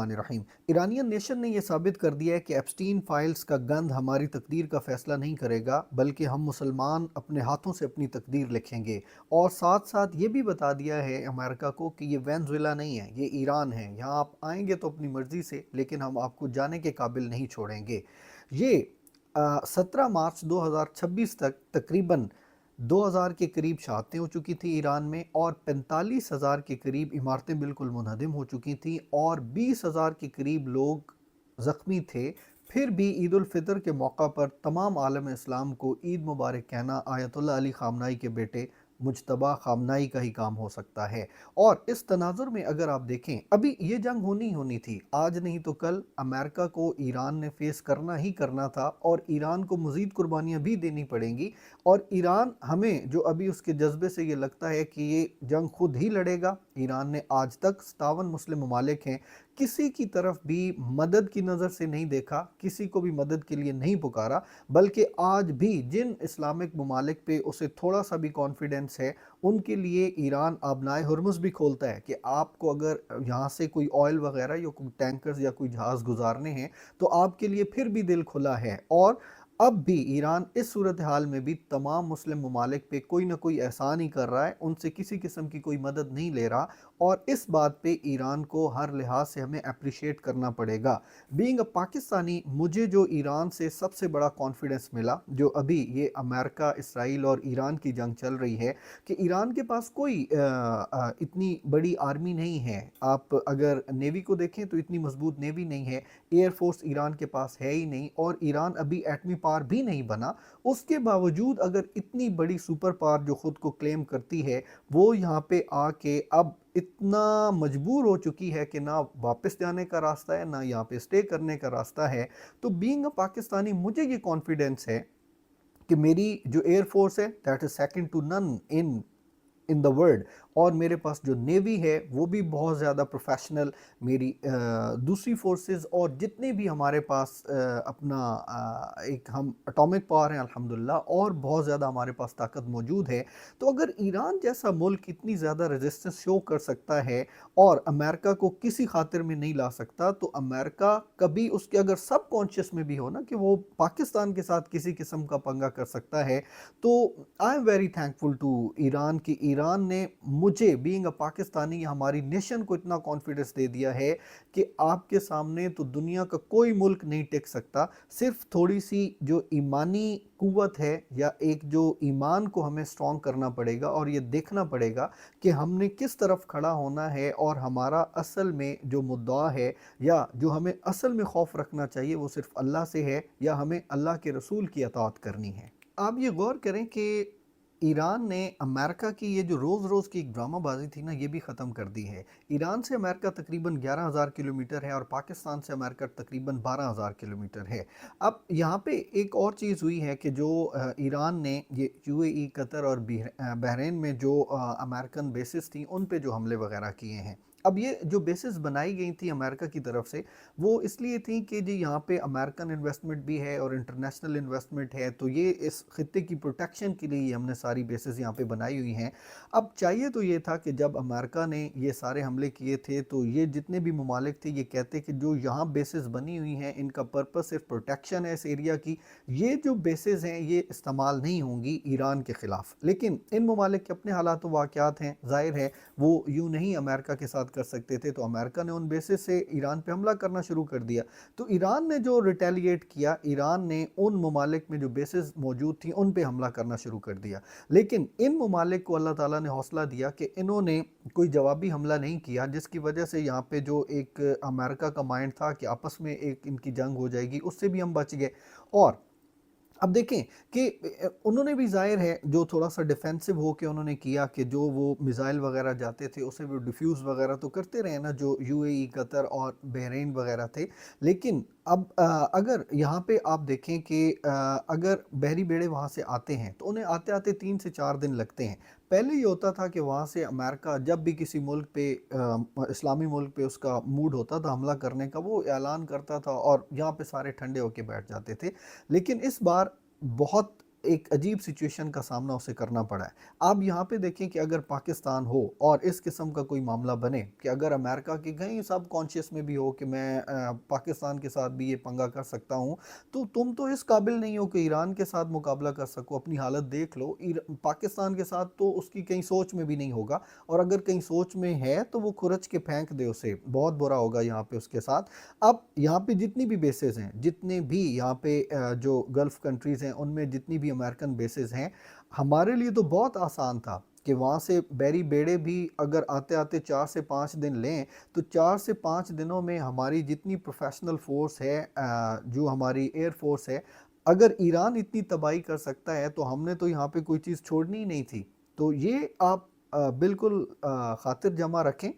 बिस्मिल्लाहिर्रहमानिर्रहीम। Iranian nation ने यह साबित कर दिया है कि एप्स्टीन फाइल्स का गंध हमारी तकदीर का फैसला नहीं करेगा, बल्कि हम मुसलमान अपने हाथों से अपनी तकदीर लिखेंगे। और साथ साथ ये भी बता दिया है अमेरिका को कि ये वेनेजुएला नहीं है, ये ईरान है। यहाँ आप आएंगे तो अपनी मर्जी से, लेकिन हम आपको जाने के काबिल नहीं छोड़ेंगे। ये 17 मार्च 2026 तक तकरीबन 2000 के करीब शहादतें हो चुकी थी ईरान में, और 45,000 के करीब इमारतें बिल्कुल मुनहदम हो चुकी थी, और 20,000 के करीब लोग ज़ख्मी थे। फिर भी ईद उल फितर के मौका पर तमाम आलम इस्लाम को ईद मुबारक कहना आयतुल्लाह अली ख़ामनाई के बेटे मुज्तबा ख़ामनाई का ही काम हो सकता है। और इस तनाजुर में अगर आप देखें, अभी ये जंग होनी थी, आज नहीं तो कल अमेरिका को ईरान ने फेस करना ही करना था, और ईरान को मज़ीद कुर्बानियाँ भी देनी पड़ेंगी। और ईरान, हमें जो अभी उसके जज्बे से ये लगता है कि ये जंग खुद ही लड़ेगा। ईरान ने आज तक 57 मुस्लिम ममालिक हैं, किसी की तरफ भी मदद की नज़र से नहीं देखा, किसी को भी मदद के लिए नहीं पुकारा, बल्कि आज भी जिन इस्लामिक ममालिक पे उसे थोड़ा सा भी कॉन्फिडेंस है, उनके लिए ईरान आबनाए हुर्मुज़ भी खोलता है कि आपको अगर यहाँ से कोई ऑयल वगैरह या कोई टैंकर्स या कोई जहाज़ गुजारने हैं तो आपके लिए फिर भी दिल खुला है। और अब भी ईरान इस सूरत हाल में भी तमाम मुस्लिम ममालिक पे कोई ना कोई एहसान ही कर रहा है, उनसे किसी किस्म की कोई मदद नहीं ले रहा। और इस बात पे ईरान को हर लिहाज से हमें अप्रिशिएट करना पड़ेगा। बीइंग अ पाकिस्तानी, मुझे जो ईरान से सबसे बड़ा कॉन्फिडेंस मिला, जो अभी ये अमेरिका, इसराइल और ईरान की जंग चल रही है, कि ईरान के पास कोई इतनी बड़ी आर्मी नहीं है। आप अगर नेवी को देखें तो इतनी मजबूत नेवी नहीं है, एयरफोर्स ईरान के पास है ही नहीं, और ईरान अभी एटमी पावर भी नहीं बना। उसके बावजूद अगर इतनी बड़ी सुपर पावर जो खुद को क्लेम करती है, वो यहाँ पे आके अब इतना मजबूर हो चुकी है कि ना वापस जाने का रास्ता है, ना यहाँ पे स्टे करने का रास्ता है। तो बीइंग अ पाकिस्तानी, मुझे ये कॉन्फिडेंस है कि मेरी जो एयरफोर्स है that is second to none in the world, और मेरे पास जो नेवी है वो भी बहुत ज़्यादा प्रोफेशनल। मेरी दूसरी फोर्सेस और जितने भी हमारे पास अपना एक हम एटॉमिक पावर हैं अल्हम्दुलिल्लाह, और बहुत ज़्यादा हमारे पास ताकत मौजूद है। तो अगर ईरान जैसा मुल्क इतनी ज़्यादा रेजिस्टेंस शो कर सकता है और अमेरिका को किसी खातिर में नहीं ला सकता, तो अमेरिका कभी उसके अगर सब कॉन्शियस में भी हो ना कि वो पाकिस्तान के साथ किसी किस्म का पंगा कर सकता है, तो I am very thankful to Iran की ईरान ने मुझे बीइंग अ पाकिस्तानी, हमारी नेशन को इतना कॉन्फिडेंस दे दिया है कि आपके सामने तो दुनिया का कोई मुल्क नहीं टिक सकता। सिर्फ थोड़ी सी जो ईमानी कुव्वत है, या एक जो ईमान को हमें स्ट्रॉन्ग करना पड़ेगा, और ये देखना पड़ेगा कि हमने किस तरफ खड़ा होना है, और हमारा असल में जो मुद्दा है, या जो हमें असल में खौफ रखना चाहिए, वो सिर्फ अल्लाह से है, या हमें अल्लाह के रसूल की अताअत करनी है। आप ये गौर करें कि ईरान ने अमेरिका की ये जो रोज़ रोज़ की एक ड्रामाबाजी थी ना, ये भी ख़त्म कर दी है। ईरान से अमेरिका तकरीबन 11,000 किलोमीटर है, और पाकिस्तान से अमेरिका तकरीबन 12,000 किलोमीटर है। अब यहाँ पे एक और चीज़ हुई है कि जो ईरान ने ये यूएई, कतर और बहरीन में जो अमेरिकन बेसिस थी, उन पे जो हमले वगैरह किए हैं। अब ये जो बेसिस बनाई गई थी अमेरिका की तरफ से, वो इसलिए थी कि जी यहाँ पे अमेरिकन इन्वेस्टमेंट भी है और इंटरनेशनल इन्वेस्टमेंट है, तो ये इस खित्ते की प्रोटेक्शन के लिए हमने सारी बेसिस यहाँ पे बनाई हुई हैं। अब चाहिए तो ये था कि जब अमेरिका ने ये सारे हमले किए थे, तो ये जितने भी ममालिक थे ये कहते कि जो यहाँ बेसिस बनी हुई हैं, इनका पर्पस सिर्फ प्रोटेक्शन है इस एरिया की, ये जो बेसिस हैं ये इस्तेमाल नहीं होंगी ईरान के ख़िलाफ़। लेकिन इन ममालिक के अपने हालात वाक़यात हैं, ज़ाहिर है वो यूँ नहीं अमेरिका के साथ कर सकते थे, तो अमेरिका ने उन बेसिस से ईरान पे हमला करना शुरू कर दिया। तो ईरान ने जो रिटेलिएट किया, ईरान ने उन ममालिक में जो बेसिस मौजूद थी उन पे हमला करना शुरू कर दिया। लेकिन इन ममालिक को अल्लाह ताला ने हौसला दिया कि इन्होंने कोई जवाबी हमला नहीं किया, जिसकी वजह से यहाँ पे जो एक अमेरिका का माइंड था कि आपस में एक इनकी जंग हो जाएगी, उससे भी हम बच गए। और अब देखें कि उन्होंने भी, ज़ाहिर है, जो थोड़ा सा डिफेंसिव हो के उन्होंने किया कि जो वो मिसाइल वगैरह जाते थे उसे वो डिफ्यूज़ वगैरह तो करते रहे ना, जो यूएई, कतर और बहरीन वगैरह थे। लेकिन अब अगर यहाँ पे आप देखें कि अगर बहरी बेड़े वहाँ से आते हैं तो उन्हें आते आते 3 से 4 दिन लगते हैं। पहले ये होता था कि वहाँ से अमेरिका जब भी किसी मुल्क पे इस्लामी मुल्क पे उसका मूड होता था हमला करने का, वो ऐलान करता था और यहाँ पे सारे ठंडे होके बैठ जाते थे। लेकिन इस बार बहुत एक अजीब सिचुएशन का सामना उसे करना पड़ा है। आप यहाँ पे देखें कि अगर पाकिस्तान हो और इस किस्म का कोई मामला बने कि अगर अमेरिका के कहीं सब कॉन्शियस में भी हो कि मैं पाकिस्तान के साथ भी ये पंगा कर सकता हूँ, तो तुम तो इस काबिल नहीं हो कि ईरान के साथ मुकाबला कर सको। अपनी हालत देख लो, पाकिस्तान के साथ तो उसकी कहीं सोच में भी नहीं होगा, और अगर कहीं सोच में है तो वो खुरच के फेंक दे उसे, बहुत बुरा होगा यहाँ पे उसके साथ। अब यहाँ पे जितनी भी बेसेस हैं, जितने भी यहाँ पे जो गल्फ कंट्रीज़ हैं उनमें जितनी भी अमेरिकन बेसेस हैं, हमारे लिए तो बहुत आसान था कि वहाँ से बैरी बेड़े भी अगर आते आते 4 से 5 दिन लें, तो 4 से 5 दिनों में हमारी जितनी प्रोफेशनल फोर्स है, जो हमारी एयर फोर्स है, अगर ईरान इतनी तबाही कर सकता है तो हमने तो यहाँ पे कोई चीज़ छोड़नी ही नहीं थी। तो ये आप बिल्कुल खातिर जमा रखें,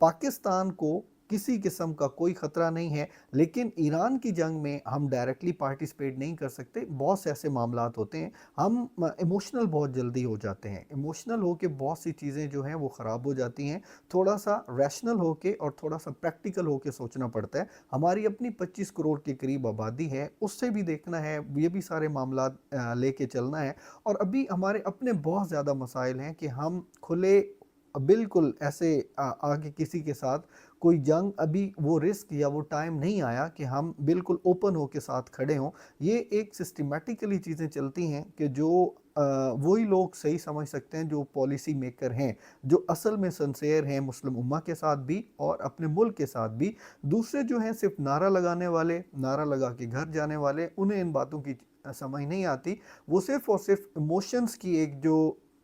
पाकिस्तान को किसी किस्म का कोई ख़तरा नहीं है, लेकिन ईरान की जंग में हम डायरेक्टली पार्टिसिपेट नहीं कर सकते। बहुत से ऐसे मामलात होते हैं, हम इमोशनल बहुत जल्दी हो जाते हैं, इमोशनल होके बहुत सी चीज़ें जो हैं वो ख़राब हो जाती हैं। थोड़ा सा रैशनल होके और थोड़ा सा प्रैक्टिकल होके सोचना पड़ता है। हमारी अपनी 25 करोड़ के करीब आबादी है, उससे भी देखना है, ये भी सारे मामलात लेके चलना है। और अभी हमारे अपने बहुत ज़्यादा मसाइल हैं कि हम खुले बिल्कुल ऐसे आगे किसी के साथ कोई जंग, अभी वो रिस्क या वो टाइम नहीं आया कि हम बिल्कुल ओपन हो के साथ खड़े हों। ये एक सिस्टमेटिकली चीज़ें चलती हैं कि जो वही लोग सही समझ सकते हैं जो पॉलिसी मेकर हैं, जो असल में सिंसियर हैं मुस्लिम उम्मा के साथ भी और अपने मुल्क के साथ भी। दूसरे जो हैं सिर्फ नारा लगाने वाले, नारा लगा के घर जाने वाले, उन्हें इन बातों की समझ नहीं आती। वो सिर्फ और सिर्फ इमोशंस की एक जो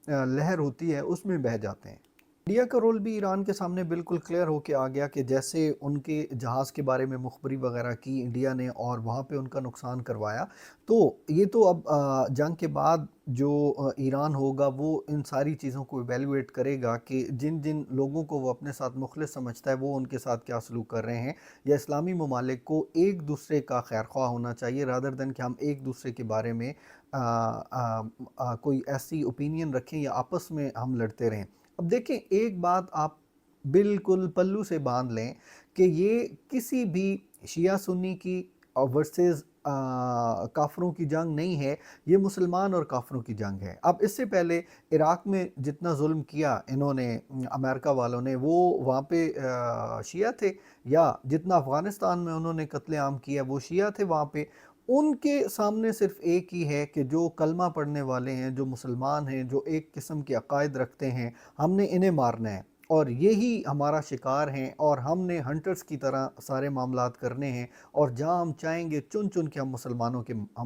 लहर होती है उसमें बह जाते हैं। इंडिया का रोल भी ईरान के सामने बिल्कुल क्लियर होके आ गया कि जैसे उनके जहाज़ के बारे में मुखबरी वगैरह की इंडिया ने और वहाँ पे उनका नुकसान करवाया। तो ये तो अब जंग के बाद जो ईरान होगा वो इन सारी चीज़ों को इवेलुएट करेगा कि जिन जिन लोगों को वो अपने साथ मुखलिस समझता है वो उनके साथ क्या सलूक कर रहे हैं, या इस्लामी ममालिक को एक दूसरे का खैर ख्वाह होना चाहिए रादर देन कि हम एक दूसरे के बारे में कोई ऐसी ओपिनियन रखें या आपस में हम लड़ते रहें। अब देखें, एक बात आप बिल्कुल पल्लू से बांध लें कि ये किसी भी शिया सुन्नी की वर्सेस काफरों की जंग नहीं है, ये मुसलमान और काफरों की जंग है। अब इससे पहले इराक में जितना जुल्म किया इन्होंने, अमेरिका वालों ने, वो वहाँ पे शिया थे, या जितना अफ़गानिस्तान में उन्होंने कत्लेआम किया वो शिया थे वहाँ पे। उनके सामने सिर्फ एक ही है कि जो कलमा पढ़ने वाले हैं, जो मुसलमान हैं, जो एक किस्म के अकायद रखते हैं, हमने इन्हें मारना है और यही हमारा शिकार हैं, और हमने हंटर्स की तरह सारे मामलात करने हैं, और जहाँ हम चाहेंगे चुन चुन के हम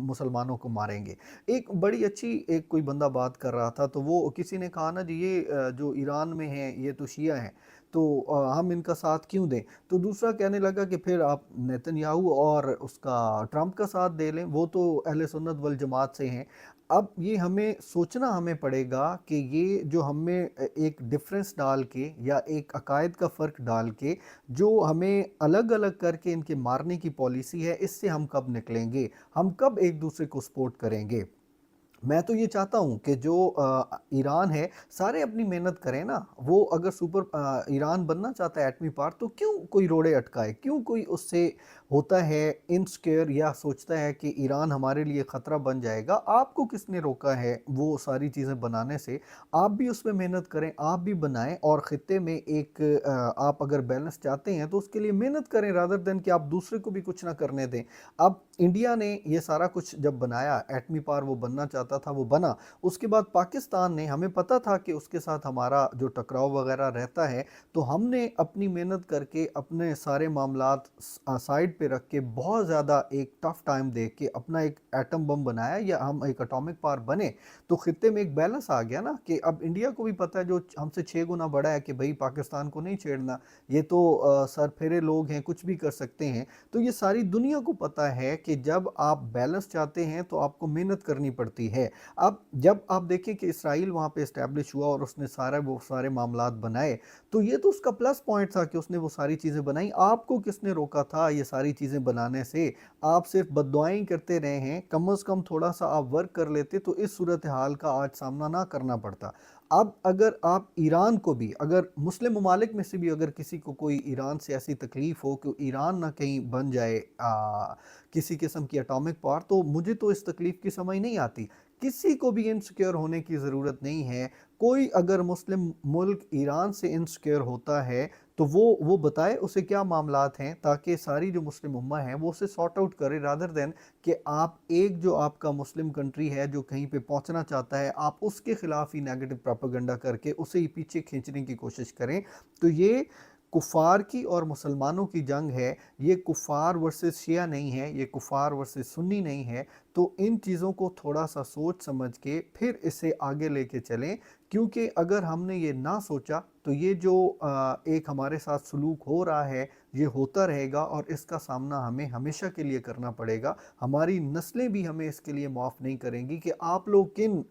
मुसलमानों को मारेंगे। एक बड़ी अच्छी एक कोई बंदा बात कर रहा था, तो वो किसी ने कहा ना जी, ये जो ईरान में है ये तो शिया हैं, तो हम इनका साथ क्यों दें। तो दूसरा कहने लगा कि फिर आप नेतन्याहू और उसका ट्रंप का साथ दे लें, वो तो अहले सुन्नत वल जमात से हैं। अब ये हमें सोचना हमें पड़ेगा कि ये जो हमें एक डिफरेंस डाल के या एक अकायद का फ़र्क डाल के जो हमें अलग अलग करके इनके मारने की पॉलिसी है, इससे हम कब निकलेंगे, हम कब एक दूसरे को सपोर्ट करेंगे। मैं तो ये चाहता हूँ कि जो ईरान है, सारे अपनी मेहनत करें ना। वो अगर ईरान बनना चाहता है एटमी पावर, तो क्यों कोई रोड़े अटकाए, क्यों कोई उससे होता है इनसिक्योर या सोचता है कि ईरान हमारे लिए ख़तरा बन जाएगा। आपको किसने रोका है वो सारी चीज़ें बनाने से। आप भी उसमें मेहनत करें, आप भी बनाएं, और ख़ित्ते में एक आप अगर बैलेंस चाहते हैं तो उसके लिए मेहनत करें रादर देन कि आप दूसरे को भी कुछ ना करने दें। अब इंडिया ने ये सारा कुछ जब बनाया, एटमी पावर वो बनना चाहता था, वो बना। उसके बाद पाकिस्तान ने, हमें पता था कि उसके साथ हमारा जो टकराव वगैरह रहता है, तो हमने अपनी मेहनत करके अपने सारे मामलात साइड पे रख के बहुत ज़्यादा एक टफ टाइम देख के अपना एक एटम बम बनाया, या हम एक एटॉमिक पावर बने। तो खित्ते में एक बैलेंस आ गया ना कि अब इंडिया को भी पता है, जो हमसे 6 गुना बड़ा है, कि भाई पाकिस्तान को नहीं छेड़ना, ये तो सरफेरे लोग हैं, कुछ भी कर सकते हैं। तो ये सारी दुनिया को पता है कि जब आप बैलेंस चाहते हैं तो आपको मेहनत करनी पड़ती है। अब जब आप देखें कि इसराइल वहाँ पे इस्टेब्लिश हुआ और उसने वो सारे मामलात बनाए, तो ये तो उसका प्लस पॉइंट था कि उसने वो सारी चीज़ें बनाई। आपको किसने रोका था ये सारी चीज़ें बनाने से? आप सिर्फ बददुआएं करते रहे हैं। कम से कम थोड़ा सा आप वर्क कर लेते तो इस सूरत हाल का आज सामना ना करना पड़ता। अब अगर आप ईरान को भी, अगर मुस्लिम ममालिक में से भी अगर किसी को कोई ईरान से ऐसी तकलीफ़ हो कि ईरान ना कहीं बन जाए किसी किस्म की एटॉमिक पावर, तो मुझे तो इस तकलीफ़ की समझ नहीं आती। किसी को भी इनसिक्योर होने की ज़रूरत नहीं है। कोई अगर मुस्लिम मुल्क ईरान से इनसिक्योर होता है तो वो बताए उसे क्या मामलात हैं, ताकि सारी जो मुस्लिम उम्मा है वो उसे सॉर्ट आउट करे, रादर देन कि आप एक जो आपका मुस्लिम कंट्री है जो कहीं पे पहुंचना चाहता है, आप उसके खिलाफ ही नेगेटिव प्रोपेगेंडा करके उसे ही पीछे खींचने की कोशिश करें। तो ये कुफ़ार की और मुसलमानों की जंग है, ये कुफ़ार वर्सेस शिया नहीं है, ये कुफ़ार वर्सेस सुन्नी नहीं है। तो इन चीज़ों को थोड़ा सा सोच समझ के फिर इसे आगे लेके चलें, क्योंकि अगर हमने ये ना सोचा तो ये जो एक हमारे साथ सलूक हो रहा है ये होता रहेगा, और इसका सामना हमें हमेशा के लिए करना पड़ेगा। हमारी नस्लें भी हमें इसके लिए माफ़ नहीं करेंगी कि आप लोग किन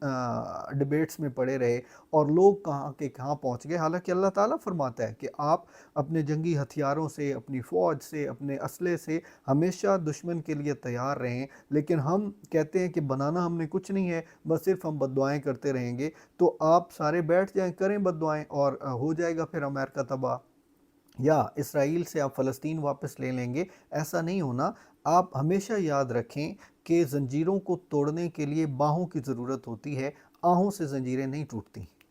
डिबेट्स में पड़े रहे और लोग कहाँ के कहाँ पहुँच गए। हालांकि अल्लाह ताला फरमाता है कि आप अपने जंगी हथियारों से, अपनी फ़ौज से, अपने असले से हमेशा दुश्मन के लिए तैयार रहें। लेकिन हम कहते हैं कि बनाना हमने कुछ नहीं है, बस सिर्फ हम बद्दुआएं करते रहेंगे। तो आप सारे बैठ जाएं, करें बद्दुआएं, और हो जाएगा फिर अमेरिका तबाह, या इसराइल से आप फ़लस्तीन वापस ले लेंगे। ऐसा नहीं होना। आप हमेशा याद रखें कि ज़ंजीरों को तोड़ने के लिए बाहों की ज़रूरत होती है, आहों से ज़ंजीरें नहीं टूटती।